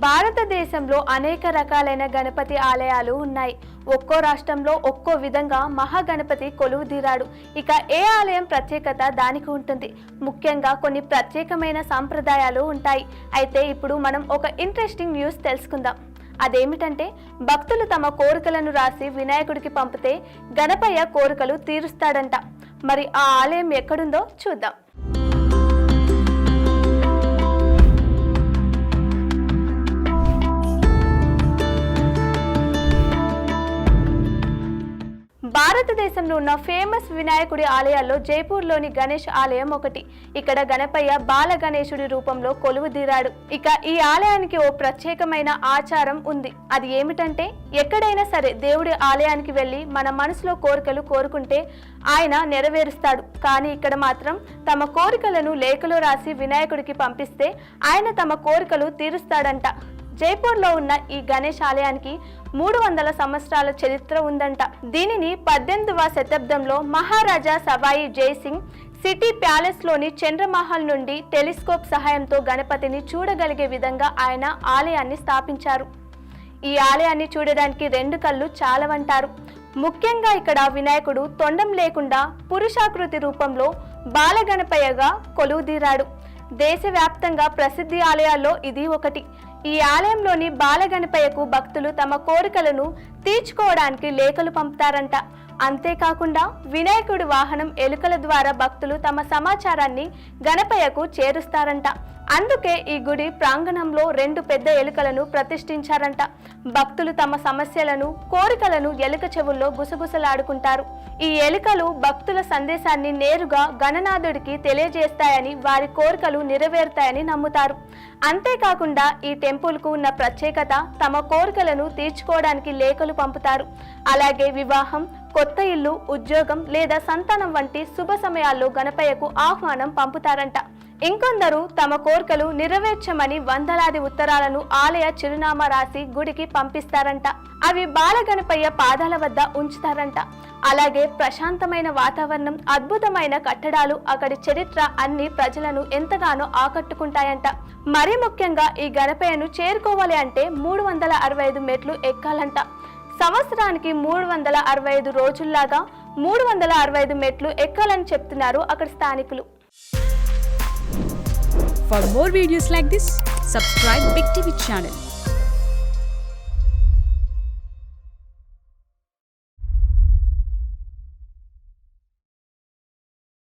భారతదేశంలో అనేక రకాలైన గణపతి ఆలయాలు ఉన్నాయి. ఒక్కో రాష్ట్రంలో ఒక్కో విధంగా మహాగణపతి కొలువుదీరాడు. ఇక ఏ ఆలయం ప్రత్యేకత దానికి ఉంటుంది. ముఖ్యంగా కొన్ని ప్రత్యేకమైన సాంప్రదాయాలు ఉంటాయి. అయితే ఇప్పుడు మనం ఒక ఇంట్రెస్టింగ్ న్యూస్ తెలుసుకుందాం. అదేమిటంటే భక్తులు తమ కోరికలను రాసి వినాయకుడికి పంపితే గణపయ్య కోరికలు తీరుస్తాడంట. మరి ఆ ఆలయం ఎక్కడుందో చూద్దాం. భారతదేశంలో ఉన్న ఫేమస్ వినాయకుడి ఆలయాల్లో జైపూర్లోని గణేష్ ఆలయం ఒకటి. ఇక్కడ గణపయ్య బాల గణేశుడి రూపంలో కొలువుదీరాడు. ఇక ఈ ఆలయానికి ఓ ప్రత్యేకమైన ఆచారం ఉంది. అది ఏమిటంటే ఎక్కడైనా సరే దేవుడి ఆలయానికి వెళ్ళి మన మనసులో కోరికలు కోరుకుంటే ఆయన నెరవేరుస్తాడు. కానీ ఇక్కడ మాత్రం తమ కోరికలను లేఖలో రాసి వినాయకుడికి పంపిస్తే ఆయన తమ కోరికలు తీరుస్తాడంట. జైపూర్లో ఉన్న ఈ గణేష్ ఆలయానికి 300 సంవత్సరాల చరిత్ర ఉందంట. దీనిని 18వ శతాబ్దంలో మహారాజా సవాయి జైసింగ్ సిటీ ప్యాలెస్లోని చంద్రమహల్ నుండి టెలిస్కోప్ సహాయంతో గణపతిని చూడగలిగే విధంగా ఆయన ఆలయాన్ని స్థాపించారు. ఈ ఆలయాన్ని చూడడానికి 2 కళ్ళు చాలవంటారు. ముఖ్యంగా ఇక్కడ వినాయకుడు తొండం లేకుండా పురుషాకృతి రూపంలో బాలగణపయ్యగా కొలువుదీరాడు. దేశవ్యాప్తంగా ప్రసిద్ధి ఆలయాల్లో ఇది ఒకటి. ఈ ఆలయంలోని బాలగణపయ్యకు భక్తులు తమ కోరికలను తీర్చుకోవడానికి లేఖలు పంపుతారంట. అంతేకాకుండా వినాయకుడి వాహనం ఎలుకల ద్వారా భక్తులు తమ సమాచారాన్ని గణపయ్యకు చేరుస్తారంట. అందుకే ఈ గుడి ప్రాంగణంలో 2 పెద్ద ఎలుకలను ప్రతిష్ఠించారంట. భక్తులు తమ సమస్యలను కోరికలను ఎలుక చెవుల్లో గుసగుసలాడుకుంటారు. ఈ ఎలుకలు భక్తుల సందేశాన్ని నేరుగా గణనాథుడికి తెలియజేస్తాయని, వారి కోరికలు నెరవేరుతాయని నమ్ముతారు. అంతేకాకుండా ఈ టెంపుల్కు ఉన్న ప్రత్యేకత తమ కోరికలను తీర్చుకోవడానికి లేఖలు పంపుతారు. అలాగే వివాహం, కొత్త ఇల్లు, ఉద్యోగం లేదా సంతానం వంటి శుభ సమయాల్లో గణపయ్యకు ఆహ్వానం పంపుతారంట. ఇంకొందరు తమ కోరికలు నెరవేర్చమని వందలాది ఉత్తరాలను ఆలయ చిరునామా రాసి గుడికి పంపిస్తారంట. అవి బాలగణపయ్య పాదాల వద్ద ఉంచుతారంట. అలాగే ప్రశాంతమైన వాతావరణం, అద్భుతమైన కట్టడాలు, అక్కడి చరిత్ర అన్ని ప్రజలను ఎంతగానో ఆకట్టుకుంటాయంట. మరీ ముఖ్యంగా ఈ గణపయ్యను చేరుకోవాలి అంటే 365 మెట్లు ఎక్కాలంట. సంవత్సరానికి 365 రోజుల్లాగా 365 మెట్లు ఎక్కాలని చెప్తున్నారు అక్కడ స్థానికులు. For more videos like this, subscribe Big TV channel.